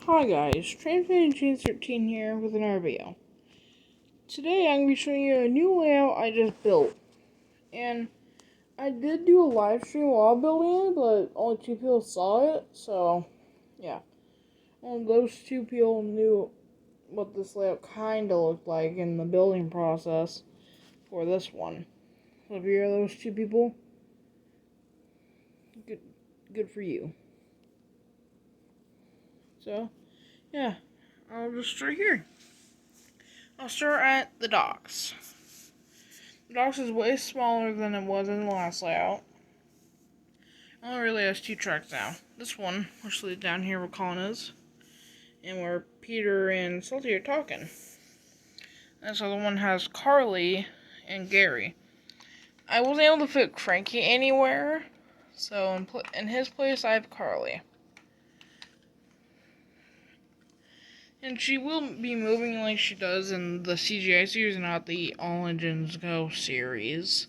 Hi guys, TrainFanGene13 here with an RVO. Today I'm going to be showing you a new layout I just built. And I did do a live stream while building it, but only 2 people saw it, so yeah. Only those 2 people knew what this layout kinda looked like in the building process for this one. So if you're those 2 people, good for you. So, yeah, I'll just start here. I'll start at the docks. The docks is way smaller than it was in the last layout. It only really has 2 tracks now. This one, which leads down here where Colin is, and where Peter and Salty are talking. And this other one has Carly and Gary. I wasn't able to fit Frankie anywhere, so in his place I have Carly. And she will be moving like she does in the CGI series, not the All Engines Go series.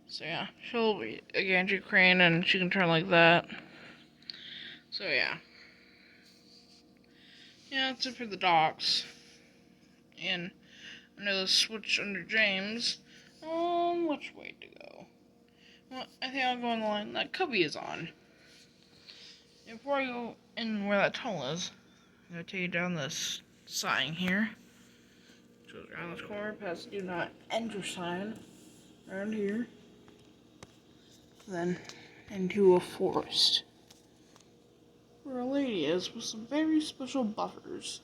So yeah, she'll be a gantry crane and she can turn like that. So yeah. Yeah, that's it for the docks. And under the switch under James, which way to go? Well, I think I'll go on the line that Cubby is on. And before I go in where that tunnel is, I'm going to take you down this sign here. Which goes around this corner, past the do not enter sign. Around here. Then into a forest. Where a lady is with some very special buffers.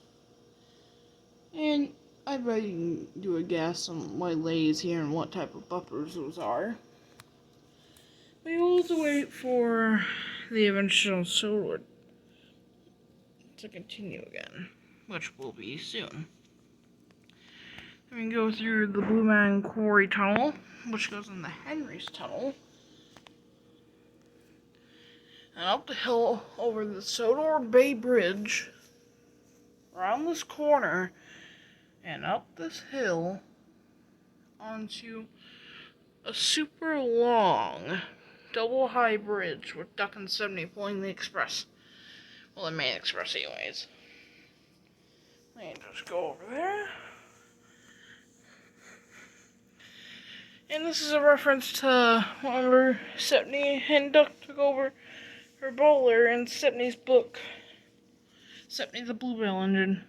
And I bet you can do a guess on why ladies here and what type of buffers those are. But you'll have to wait for the eventual sword to continue again, which will be soon. Then we can go through the Blue Man Quarry Tunnel, which goes in the Henry's Tunnel. And up the hill over the Sodor Bay Bridge, around this corner, and up this hill onto a super long double high bridge with Duck and 70 pulling the express. Well, the main express anyways. Let me just go over there. And this is a reference to whenever Stepney and Duck took over her bowler in Stepney's book, Stepney the Bluebell Engine.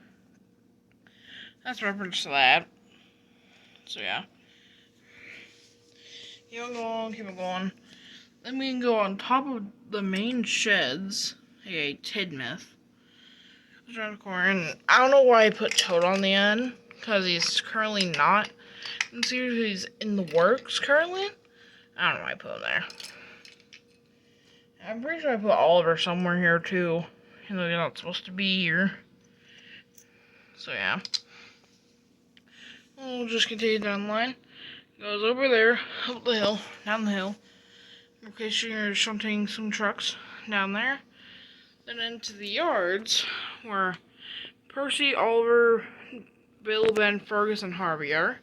That's a reference to that. So yeah. Keep on going, keep on going. Then we can go on top of the main sheds, aka Tidmouth. Around the corner, and I don't know why I put Toad on the end, because he's currently not. And seriously, he's in the works currently. I don't know why I put him there. I'm pretty sure I put Oliver somewhere here too, even though he's not supposed to be here. So yeah. We'll just continue down the line. Goes over there, up the hill, down the hill. In case you're shunting some trucks down there. Then into the yards, where Percy, Oliver, Bill, Ben, Fergus, and Harvey are.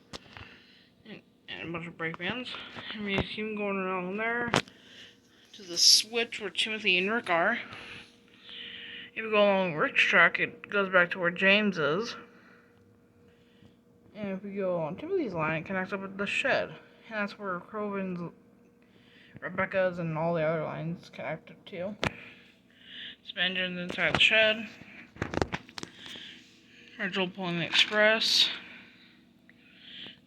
And a bunch of brake bands. And we keep going around there to the switch where Timothy and Rick are. If we go along Rick's track, it goes back to where James is. And if we go on Timothy's line, it connects up with the shed. And that's where Crovin's, Rebecca's, and all the other lines connect to. Engine's inside the shed. Virgil pulling the express.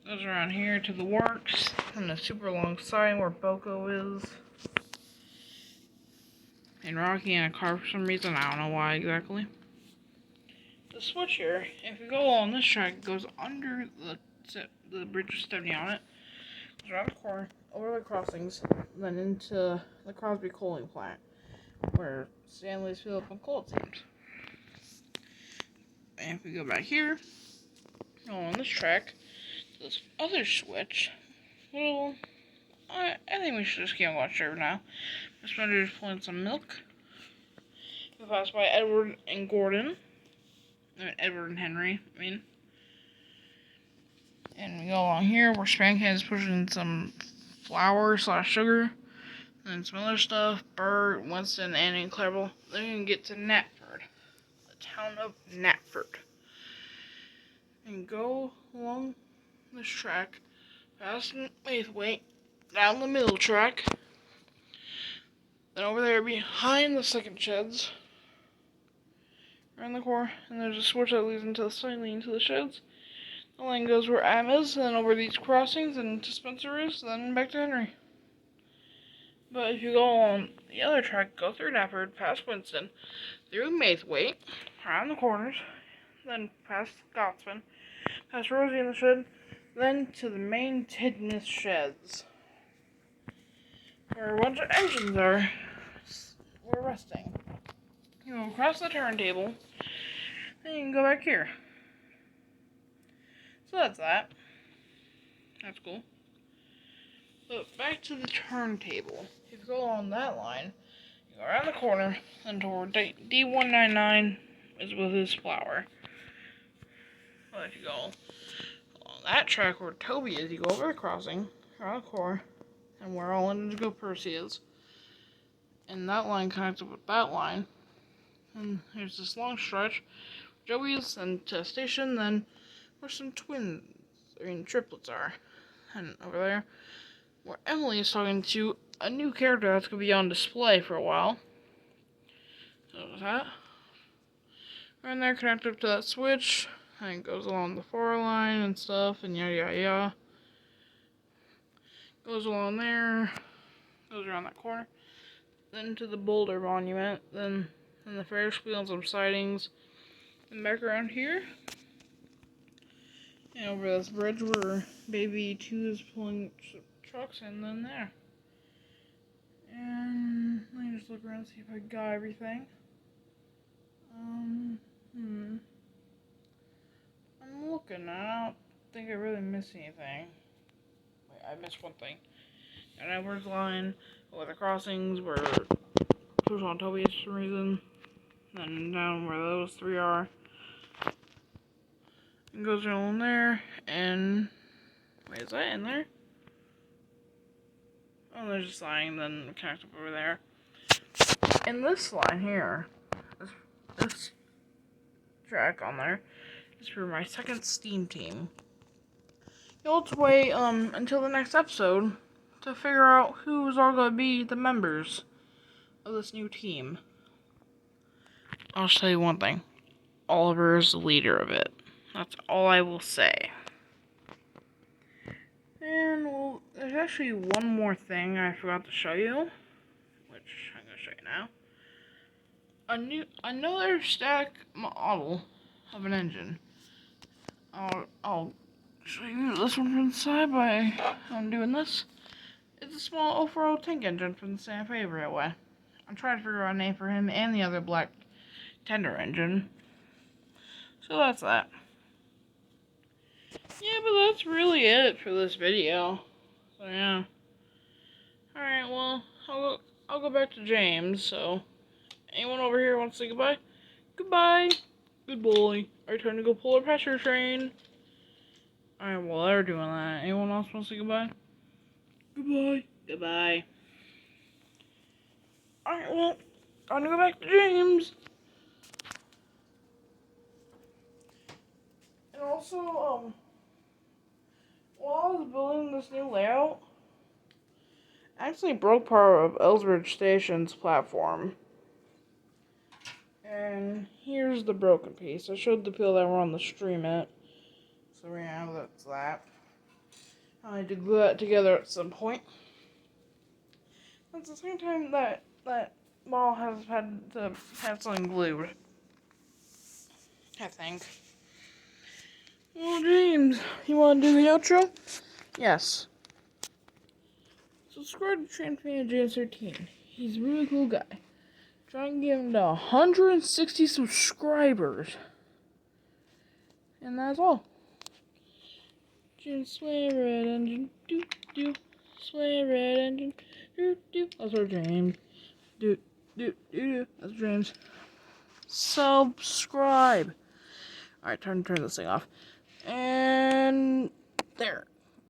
Goes around here to the works. And the super long sign where Boko is. And Rocky in a car for some reason. I don't know why exactly. The switch here, if you go along this track, it goes under the bridge with Stepney on it. Goes around the corner, over the crossings, then into the Crosby coaling plant, where Stanley's fill up on coal teams. And if we go back here, on this track, to this other switch, well, I think we should just keep on watching over now. This one is pulling some milk. We pass by Edward and Gordon. Edward and Henry, I mean. And we go along here where Spankin is pushing some flour / sugar. And some other stuff. Bert, Winston, Annie, and Clarabelle. Then we can get to Knapford, the town of Knapford. And go along this track, past Maithwaite, down the middle track, then over there behind the second sheds, around the corner, and there's a switch that leads into the side leading to the sheds. The line goes where Am is, then over these crossings, and to Spencer is, then back to Henry. But if you go on the other track, go through Knapford, past Winston, through Maithwaite, around the corners, then past Scotsman, past Rosie in the shed, then to the main Tidmouth sheds, where a bunch of engines were resting. You go across the turntable, then you can go back here. So that's that. That's cool. But back to the turntable. If you go along that line, you go around the corner, then toward D199 is with his flower. But if you go along that track where Toby is, you go over the crossing, around the corner, and where all Indigo Percy is. And that line connects up with that line. And there's this long stretch. Joey's, and to a station, then where some triplets are. And over there, where Emily is talking to a new character that's going to be on display for a while. So that. And they're connected up to that switch. And it goes along the 4 line and stuff, and yada yada yada. Goes along there. Goes around that corner. Then to the Boulder Monument. Then the Ferris wheel and some sightings. And back around here. And over this bridge where Baby 2 is pulling trucks, and then there. And let me just look around and see if I got everything. I'm looking. I don't think I really missed anything. Wait, I missed one thing. And Edwards line, over the crossings where push on Toby for some reason. Then down where those 3 are. It goes along there, and wait, is that in there? Oh, there's a sign, then connect up over there. And this line here, this track on there, is for my second Steam team. You'll have to wait until the next episode to figure out who's all going to be the members of this new team. I'll just tell you one thing. Oliver is the leader of it. That's all I will say. And, well, there's actually one more thing I forgot to show you, which I'm going to show you now. Another static model of an engine. I'll show you this one from the side by doing this. It's a small 040 tank engine from the Santa Fe Railway. I'm trying to figure out a name for him and the other black tender engine. So that's that. Yeah, but that's really it for this video. So yeah. Alright, well, I'll go back to James, so anyone over here wants to say goodbye? Goodbye. Good boy. Our turn to go pull a pressure train. Alright, well, they're doing that. Anyone else want to say goodbye? Goodbye. Goodbye. Alright, well, I'm gonna go back to James. And also, while I was building this new layout, I actually broke part of Ellsbridge Station's platform. And here's the broken piece. I showed the people that were on the stream it. So yeah, that's that. I need to glue that together at some point. That's the same time that ball has had to have something glued. I think. Well, James, you want to do the outro? Yes. Subscribe to Transfan James 13. He's a really cool guy. Try and get him to 160 subscribers. And that's all. James Sway Red Engine. Do do. Sway Red Engine. Do do. That's our James. Do do do do. That's James. Subscribe. Alright, turn this thing off. And there.